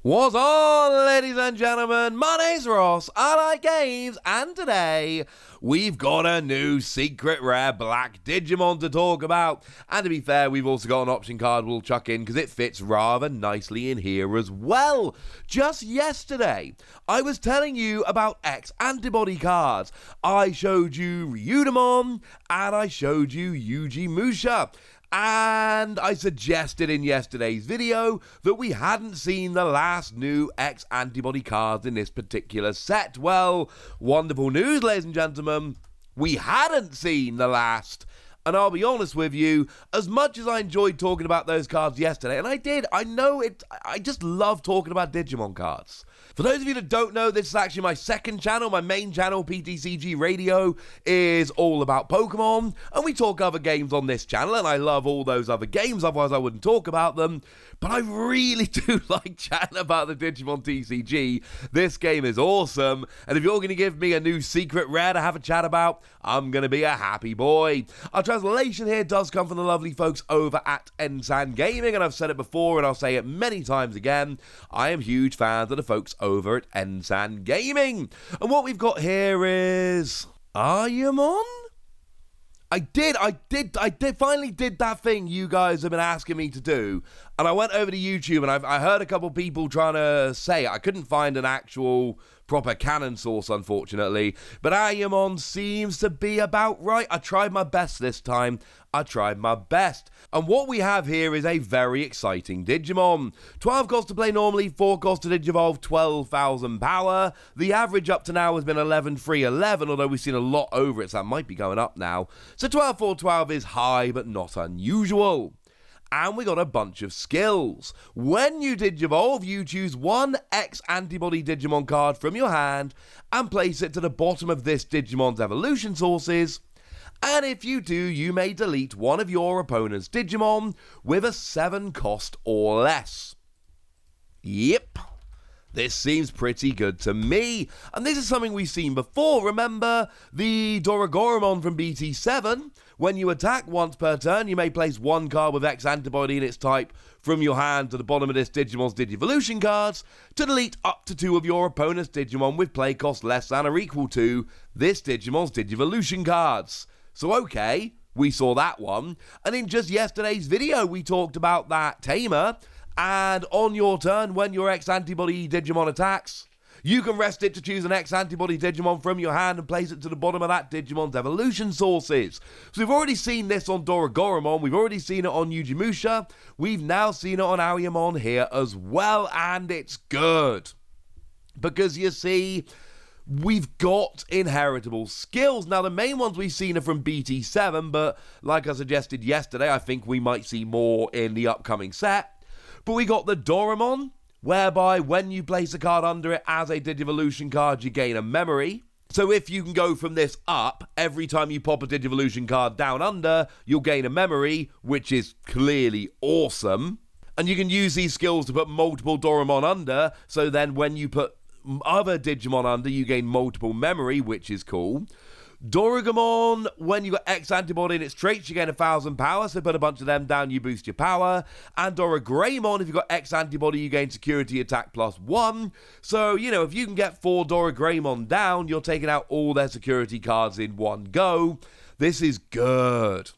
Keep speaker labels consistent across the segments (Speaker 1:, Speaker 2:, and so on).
Speaker 1: What's on, ladies and gentlemen? My name's Ross, I like games, and today we've got a new secret rare black Digimon to talk about. And to be fair, we've also got an option card we'll chuck in because it fits rather nicely in here as well. Just yesterday, I was telling you about X-Antibody cards. I showed you Ouryumon and I showed you Ujimusha. And I suggested in yesterday's video that we hadn't seen the last new X-Antibody cards in this particular set. Well, wonderful news, ladies and gentlemen. We hadn't seen the last. And I'll be honest with you, as much as I enjoyed talking about those cards yesterday, and I did, I know it, I just love talking about Digimon cards. For those of you that don't know, this is actually my second channel. My main channel, PTCG Radio, is all about Pokemon, and we talk other games on this channel, and I love all those other games, otherwise I wouldn't talk about them. But I really do like chatting about the Digimon TCG. This game is awesome, and if you're going to give me a new secret rare to have a chat about, I'm going to be a happy boy. Our translation here does come from the lovely folks over at Ensan Gaming, and I've said it before and I'll say it many times again. I am huge fans of the folks over at Ensan Gaming. And what we've got here is Aryamon? I finally did that thing you guys have been asking me to do. And I went over to YouTube and I heard a couple people trying to say it. I couldn't find an actual proper canon source, unfortunately. But Aryamon seems to be about right. I tried my best this time. I tried my best. And what we have here is a very exciting Digimon. 12 costs to play normally, 4 costs to Digivolve, 12,000 power. The average up to now has been 11,311, although we've seen a lot over it, so that might be going up now. So 12,412 is high, but not unusual. And we got a bunch of skills. When you Digivolve, you choose one X-Antibody Digimon card from your hand and place it to the bottom of this Digimon's evolution sources. And if you do, you may delete one of your opponent's Digimon with a 7 cost or less. Yep. This seems pretty good to me. And this is something we've seen before. Remember the Ouryumon from BT7? When you attack once per turn, you may place one card with X-Antibody in its type from your hand to the bottom of this Digimon's Digivolution cards to delete up to 2 of your opponent's Digimon with play cost less than or equal to this Digimon's Digivolution cards. So okay, we saw that one. And in just yesterday's video, we talked about that Tamer. And on your turn, when your X-Antibody Digimon attacks, you can rest it to choose an X-Antibody Digimon from your hand and place it to the bottom of that Digimon's evolution sources. So we've already seen this on Ouryumon, we've already seen it on Ujimusha, we've now seen it on Aryamon here as well, and it's good. Because you see, we've got inheritable skills. Now, the main ones we've seen are from BT7, but like I suggested yesterday, I think we might see more in the upcoming set. But we got the Ouryumon, whereby when you place a card under it as a Digivolution card, you gain a memory. So if you can go from this up, every time you pop a Digivolution card down under, you'll gain a memory, which is clearly awesome. And you can use these skills to put multiple Ouryumon under, so then when you put other Digimon under, you gain multiple memory, which is cool. Ouryumon, when you got X-Antibody in its traits, you gain 1,000 power, so put a bunch of them down, you boost your power. And Ouryumon, if you've got X-Antibody, you gain security attack +1. So, you know, if you can get 4 Ouryumon down, you're taking out all their security cards in one go. This is good.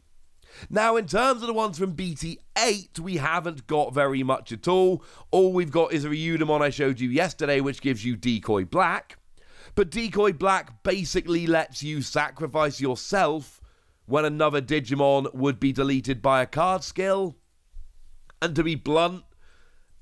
Speaker 1: Now, in terms of the ones from BT8, we haven't got very much at all. All we've got is a Ouryumon I showed you yesterday, which gives you Decoy Black. But Decoy Black basically lets you sacrifice yourself when another Digimon would be deleted by a card skill. And to be blunt,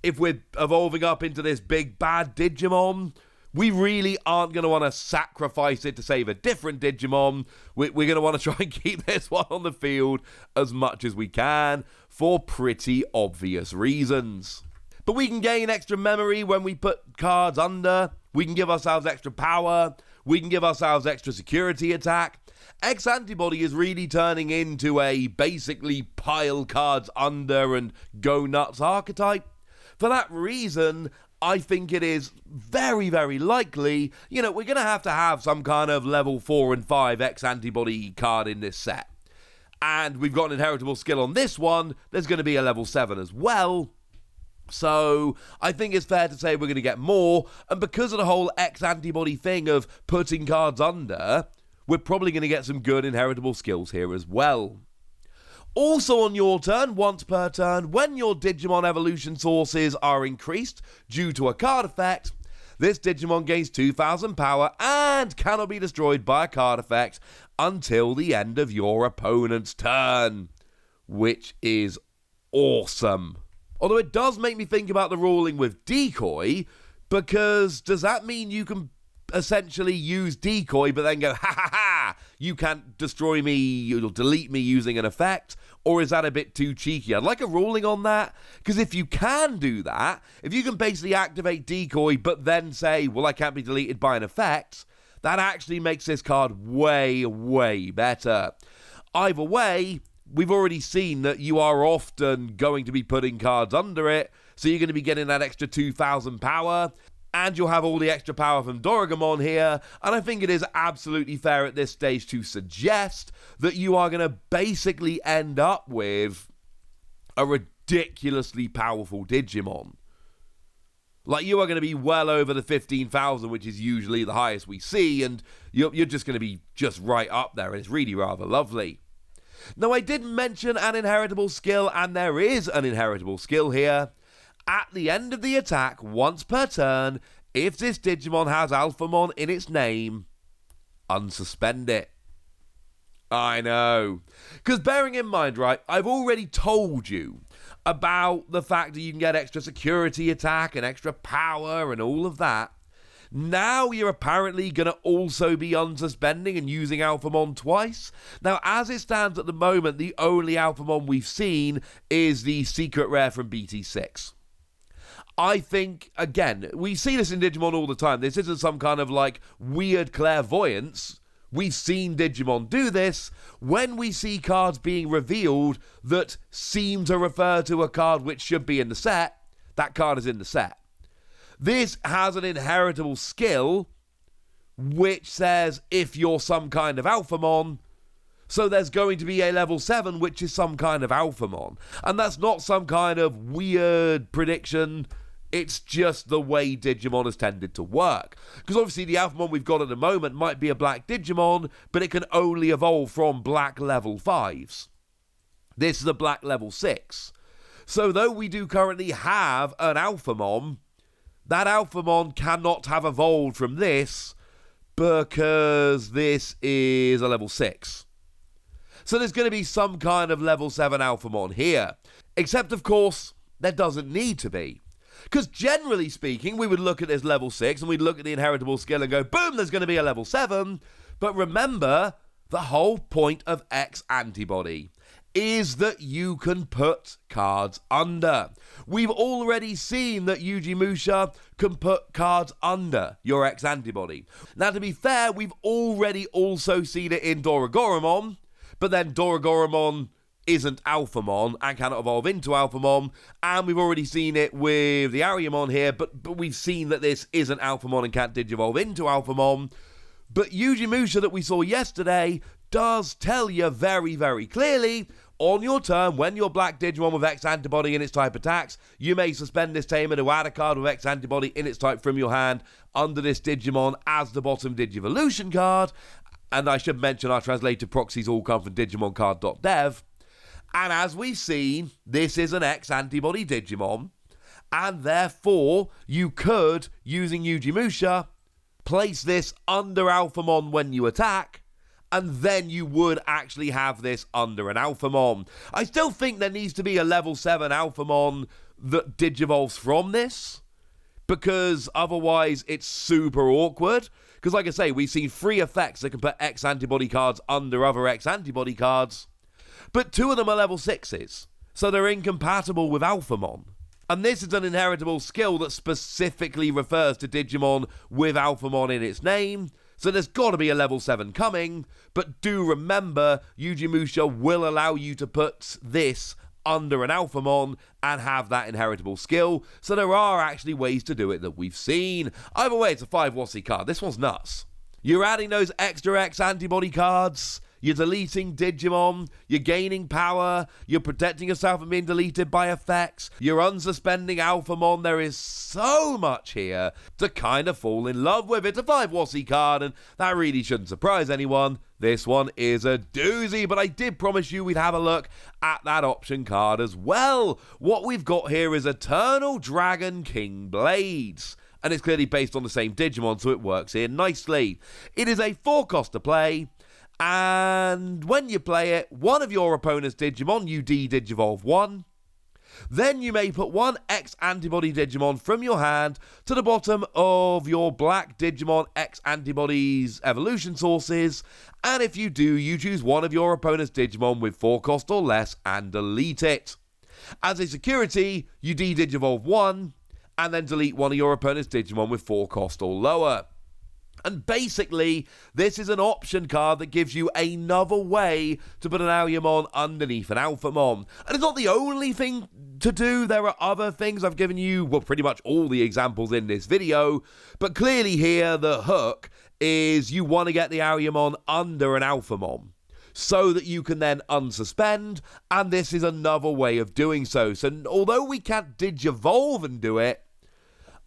Speaker 1: if we're evolving up into this big bad Digimon, we really aren't going to want to sacrifice it to save a different Digimon. We're going to want to try and keep this one on the field as much as we can for pretty obvious reasons. But we can gain extra memory when we put cards under. We can give ourselves extra power. We can give ourselves extra security attack. X-Antibody is really turning into a basically pile cards under and go nuts archetype. For that reason, I think it is very, very likely, you know, we're going to have some kind of level 4 and 5 X-Antibody card in this set. And we've got an inheritable skill on this one. There's going to be a level 7 as well. So I think it's fair to say we're going to get more, and because of the whole X-Antibody thing of putting cards under, we're probably going to get some good inheritable skills here as well. Also on your turn, once per turn, when your Digimon evolution sources are increased due to a card effect, this Digimon gains 2,000 power and cannot be destroyed by a card effect until the end of your opponent's turn, which is awesome. Although it does make me think about the ruling with Decoy, because does that mean you can essentially use Decoy but then go, ha ha ha, you can't destroy me, you'll delete me using an effect? Or is that a bit too cheeky? I'd like a ruling on that, because if you can do that, if you can basically activate Decoy but then say, well, I can't be deleted by an effect, that actually makes this card way, way better. Either way, we've already seen that you are often going to be putting cards under it, so you're going to be getting that extra 2,000 power, and you'll have all the extra power from Ouryumon here, and I think it is absolutely fair at this stage to suggest that you are going to basically end up with a ridiculously powerful Digimon. Like, you are going to be well over the 15,000, which is usually the highest we see, and you're just going to be just right up there, and it's really rather lovely. Now, I did mention an inheritable skill, and there is an inheritable skill here. At the end of the attack, once per turn, if this Digimon has Alphamon in its name, unsuspend it. I know. Because bearing in mind, right, I've already told you about the fact that you can get extra security attack and extra power and all of that. Now you're apparently going to also be unsuspending and using Alphamon twice. Now, as it stands at the moment, the only Alphamon we've seen is the secret rare from BT6. I think, again, we see this in Digimon all the time. This isn't some kind of, like, weird clairvoyance. We've seen Digimon do this when we see cards being revealed that seem to refer to a card which should be in the set. That card is in the set. This has an inheritable skill which says if you're some kind of Alphamon, so there's going to be a level 7 which is some kind of Alphamon. And that's not some kind of weird prediction. It's just the way Digimon has tended to work. Because obviously the Alphamon we've got at the moment might be a black Digimon, but it can only evolve from black level 5s. This is a black level 6. So though we do currently have an Alphamon, that Alphamon cannot have evolved from this because this is a level 6. So there's going to be some kind of level 7 Alphamon here. Except, of course, there doesn't need to be. Because generally speaking, we would look at this level 6 and we'd look at the inheritable skill and go, boom, there's going to be a level 7. But remember, the whole point of X-Antibody is that you can put cards under. We've already seen that Ouryumon can put cards under your X-Antibody. Now, to be fair, we've already also seen it in Ouryumon, but then Ouryumon isn't Alphamon and cannot evolve into Alphamon, and we've already seen it with the Aryamon here, but we've seen that this isn't Alphamon and can't digivolve into Alphamon. But Ouryumon that we saw yesterday does tell you very, very clearly, on your turn, when your black Digimon with X-Antibody in its type attacks, you may suspend this tamer to add a card with X-Antibody in its type from your hand under this Digimon as the bottom Digivolution card. And I should mention our translated proxies all come from DigimonCard.dev. And as we've seen, this is an X-Antibody Digimon, and therefore you could, using Ouryumon, place this under Alphamon when you attack, and then you would actually have this under an Alphamon. I still think there needs to be a level 7 Alphamon that digivolves from this, because otherwise it's super awkward. Because like I say, we've seen 3 effects that can put X-Antibody cards under other X-Antibody cards, but 2 of them are level 6s, so they're incompatible with Alphamon. And this is an inheritable skill that specifically refers to Digimon with Alphamon in its name, so there's got to be a level 7 coming, but do remember, Ouryumon will allow you to put this under an Alphamon and have that inheritable skill, so there are actually ways to do it that we've seen. Either way, it's a 5 WotC card. This one's nuts. You're adding those extra X-Antibody cards, you're deleting Digimon, you're gaining power, you're protecting yourself from being deleted by effects, you're unsuspending Alphamon. There is so much here to kind of fall in love with. It's a 5 WotC card, and that really shouldn't surprise anyone. This one is a doozy, but I did promise you we'd have a look at that option card as well. What we've got here is Eternal Dragon King Blades, and it's clearly based on the same Digimon, so it works here nicely. It is a 4-cost to play, and when you play it, one of your opponent's Digimon, you de-Digivolve one. Then you may put one X-Antibody Digimon from your hand to the bottom of your black Digimon X-Antibody's evolution sources, and if you do, you choose one of your opponent's Digimon with 4 cost or less and delete it. As a security, you de-Digivolve one, and then delete one of your opponent's Digimon with 4 cost or lower. And basically, this is an option card that gives you another way to put an Aryamon underneath an Alphamon. And it's not the only thing to do. There are other things. I've given you, well, pretty much all the examples in this video. But clearly here, the hook is you want to get the Aryamon under an Alphamon so that you can then unsuspend. And this is another way of doing so. So although we can't Digivolve and do it,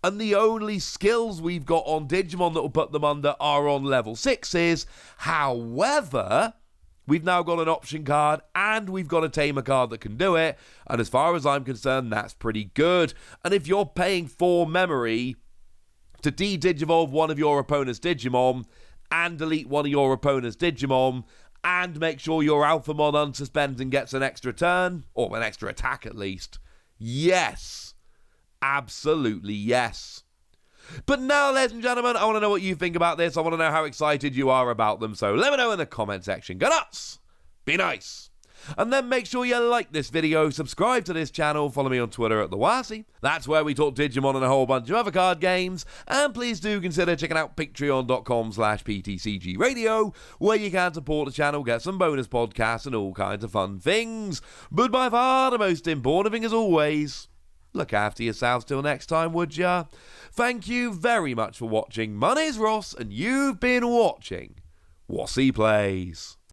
Speaker 1: and the only skills we've got on Digimon that will put them under are on level 6s. However, we've now got an option card and we've got a tamer card that can do it. And as far as I'm concerned, that's pretty good. And if you're paying 4 memory to de-Digivolve one of your opponent's Digimon and delete one of your opponent's Digimon and make sure your Alphamon unsuspends and gets an extra turn, or an extra attack at least, yes. Absolutely yes. But now, ladies and gentlemen, I want to know what you think about this. I want to know how excited you are about them. So let me know in the comment section. Go nuts! Be nice! And then make sure you like this video, subscribe to this channel, follow me on Twitter at TheWotC. That's where we talk Digimon and a whole bunch of other card games. And please do consider checking out patreon.com/PTCGradio, where you can support the channel, get some bonus podcasts and all kinds of fun things. But by far the most important thing as always, look after yourselves till next time, would ya? Thank you very much for watching. My name's Ross, and you've been watching WotC Plays.